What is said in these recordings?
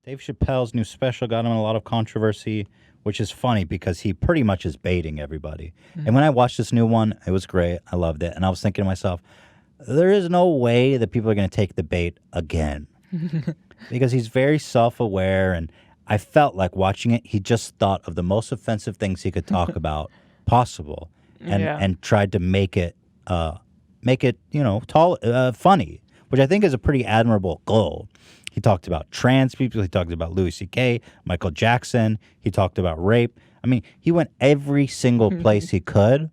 Dave Chappelle's new special got him in a lot of controversy, which is funny because he pretty much is baiting everybody. And when I watched this new one, it was great. I loved it. And I was thinking to myself, there is no way that people are going to take the bait again. Because he's very self-aware, and I felt like watching it, he just thought of the most offensive things he could talk about possible, and tried to make it funny, which I think is a pretty admirable goal. He talked about trans people. He talked about Louis C.K., Michael Jackson. He talked about rape. I mean, he went every single place he could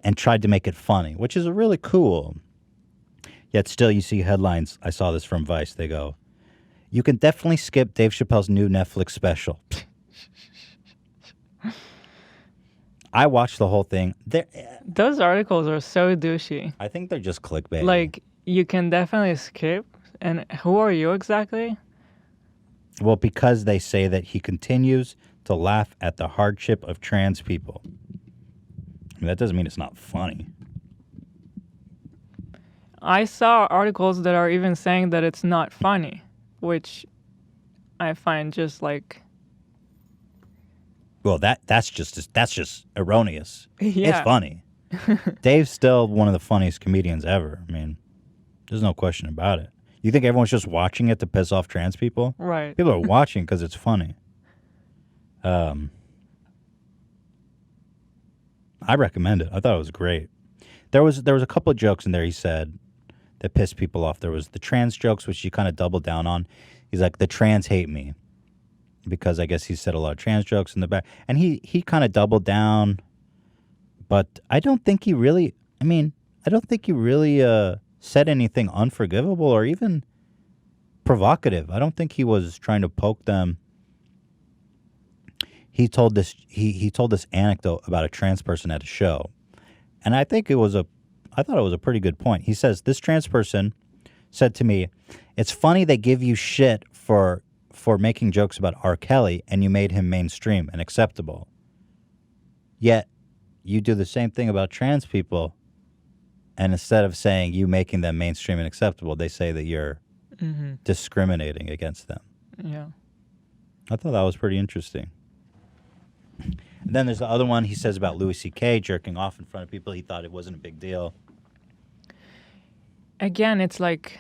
and tried to make it funny, which is really cool. Yet still, you see headlines. I saw this from Vice. They go, "You can definitely skip Dave Chappelle's new Netflix special." I watched the whole thing. Those articles are so douchey. I think they're just clickbait. Like, you can definitely skip. And who are you exactly? Well, because they say that he continues to laugh at the hardship of trans people. I mean, that doesn't mean it's not funny. I saw articles that are even saying that it's not funny, which I find just like... Well, that's just erroneous. Yeah. It's funny. Dave's still one of the funniest comedians ever. I mean, there's no question about it. You think everyone's just watching it to piss off trans people? Right. People are watching because it's funny. I recommend it. I thought it was great. There was a couple of jokes in there he said that pissed people off. There was the trans jokes, which he kind of doubled down on. He's like, the trans hate me. Because I guess he said a lot of trans jokes in the back. And he kind of doubled down. But I don't think he really said anything unforgivable or even provocative. I don't think he was trying to poke them. He told this anecdote about a trans person at a show. And I thought it was a pretty good point. He says, this trans person said to me, "It's funny they give you shit for making jokes about R. Kelly and you made him mainstream and acceptable. Yet you do the same thing about trans people, and instead of saying you making them mainstream and acceptable, they say that you're discriminating against them." Yeah. I thought that was pretty interesting. And then there's the other one he says about Louis C.K. jerking off in front of people. He thought it wasn't a big deal. Again, it's like,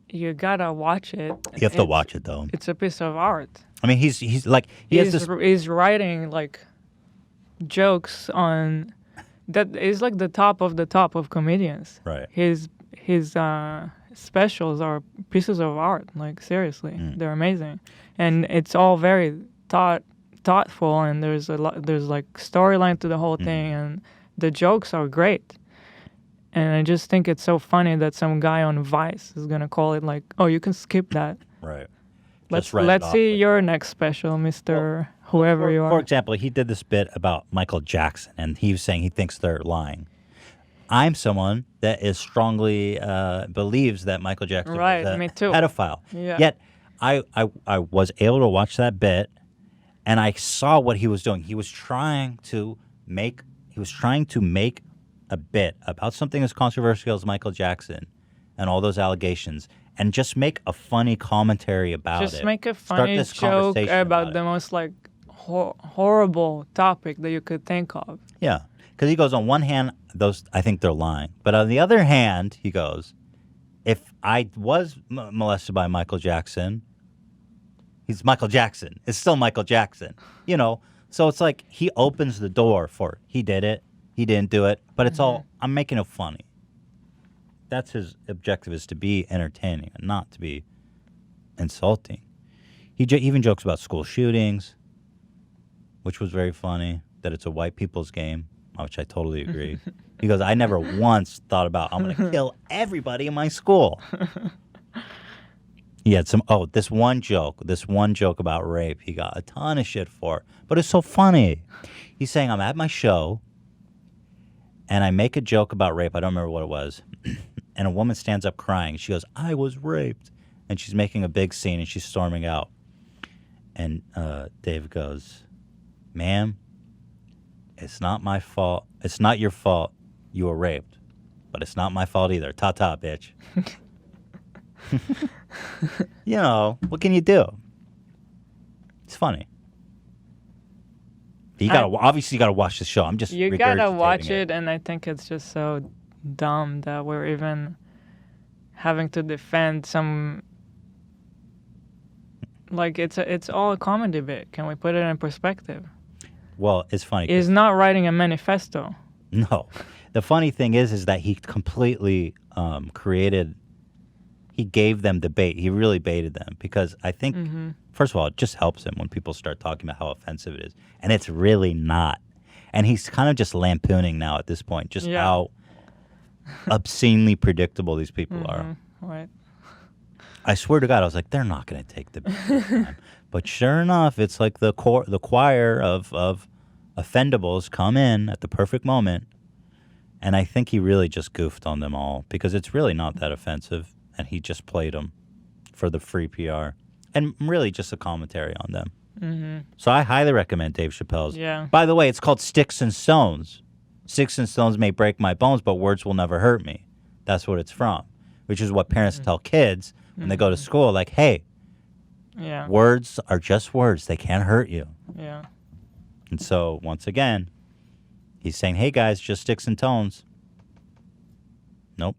you gotta watch it. You have to watch it, though. It's a piece of art. I mean, he's writing like jokes on that is like the top of comedians. Right. His specials are pieces of art. Like, seriously, they're amazing, and it's all very thoughtful. And there's like storyline to the whole thing, and the jokes are great. And I just think it's so funny that some guy on Vice is gonna call it like, "Oh, you can skip that." Right. Let's see your next special, Mr. Whoever you are. For example, he did this bit about Michael Jackson, and he was saying he thinks they're lying. I'm someone that is strongly believes that Michael Jackson was a me too. pedophile. Yeah. Yet I was able to watch that bit, and I saw what he was doing. He was trying to make a bit about something as controversial as Michael Jackson and all those allegations, and just make a funny commentary about it. Just make a funny joke about the most like horrible topic that you could think of. Yeah, because he goes, on one hand, I think they're lying, but on the other hand, he goes, if I was molested by Michael Jackson, he's Michael Jackson. It's still Michael Jackson, you know. So it's like he opens the door for he did it. He didn't do it, but it's all, I'm making it funny. That's his objective, is to be entertaining and not to be insulting. He even jokes about school shootings, which was very funny, that it's a white people's game, which I totally agree. He goes, I never once thought about, I'm going to kill everybody in my school. He had this one joke about rape, he got a ton of shit for, but it's so funny. He's saying, I'm at my show, and I make a joke about rape. I don't remember what it was. And a woman stands up crying. She goes, I was raped. And she's making a big scene, and she's storming out. And Dave goes, ma'am, it's not my fault. It's not your fault you were raped. But it's not my fault either. Ta-ta, bitch. You know, what can you do? It's funny. You gotta obviously you gotta watch the show. I'm just You gotta watch regurgitating it, and I think it's just so dumb that we're even having to defend some. Like it's all a comedy bit. Can we put it in perspective? Well, it's funny. He's not writing a manifesto. No, the funny thing is that he completely created. He gave them the bait. He really baited them because I think, first of all, it just helps him when people start talking about how offensive it is, and it's really not. And he's kind of just lampooning now at this point, just how obscenely predictable these people are. Right. I swear to God, I was like, they're not going to take the bait this time. But sure enough, it's like the choir of offendables come in at the perfect moment, and I think he really just goofed on them all because it's really not that offensive. And he just played them for the free PR. And really just a commentary on them. Mm-hmm. So I highly recommend Dave Chappelle's. Yeah. By the way, it's called Sticks and Stones. Sticks and stones may break my bones, but words will never hurt me. That's what it's from. Which is what parents tell kids when they go to school. Like, hey, words are just words. They can't hurt you. Yeah. And so, once again, he's saying, hey, guys, just sticks and stones. Nope.